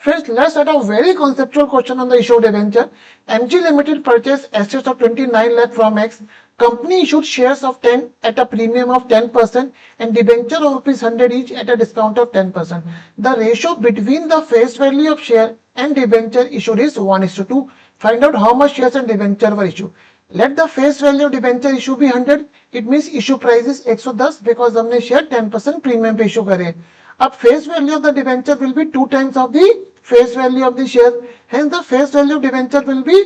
Friends, let's start a very conceptual question on the issue of debenture. MG Limited purchased assets of 29 lakh from X. Company issued shares of 10 at a premium of 10% and debenture of rupees 100 each at a discount of 10%. The ratio between the face value of share and debenture issued is 1:2. Find out how much shares and debenture were issued. Let the face value of debenture issue be 100. It means issue price is 110 because हमने share 10% premium पे issue करे. अब face value of the debenture will be 2 times of the face value of the share. Hence the face value of debenture will be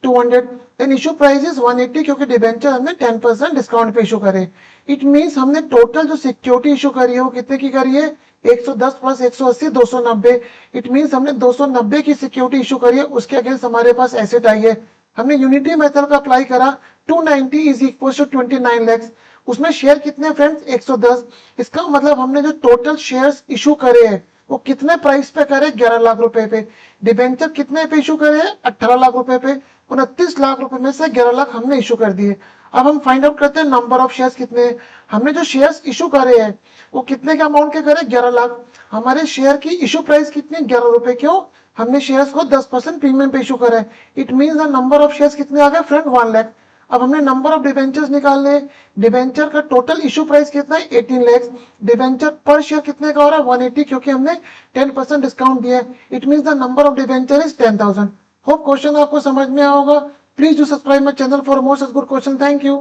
200. Then issue price is 180 क्योंकि debenture हमने 10% discount पे issue करे. It means हमने total जो security issue करी है वो कितने की करी है? 110 प्लस 180 290. इट मींस हमने 290 की सिक्योरिटी इशू करी है, उसके अगेंस्ट हमारे पास एसेट आई है. हमने यूनिटी मेथड का अप्लाई करा. 290 इज इक्वल टू 29 लैक्स. उसमें शेयर कितने फ्रेंड्स? 110. इसका मतलब हमने जो टोटल शेयर्स इशू करे हैं वो कितने प्राइस पे करे? 11 लाख रुपए पे. डिबेंचर कितने पे इशू करे हैं? 18 लाख रुपए पे. 29 लाख रुपए में से 11 लाख हमने इशू कर दिए. अब हम फाइंड आउट करते हैं नंबर ऑफ शेयर्स कितने हैं. हमने जो शेयर्स इशू करे हैं वो कितने के अमाउंट के करे? 11 लाख. हमारे शेयर की इशू प्राइस कितनी? 11 रुपए. क्यों? हमने शेयर्स को 10% प्रीमियम पे इशू करा है. It means the number of shares कितने आ गए फ्रेंड? 1 लाख. अब हमने नंबर ऑफ डिबेंचर्स निकालने. डिबेंचर का टोटल इशू प्राइस कितना है? 18 लाख. डिबेंचर पर शेयर कितने का हो रहा है? 180 क्योंकि हमने 10% डिस्काउंट दिया है. It means the number of debenture is 10,000. Hope question आपको समझ में आया होगा. Please do subscribe my channel for more such good question. Thank you.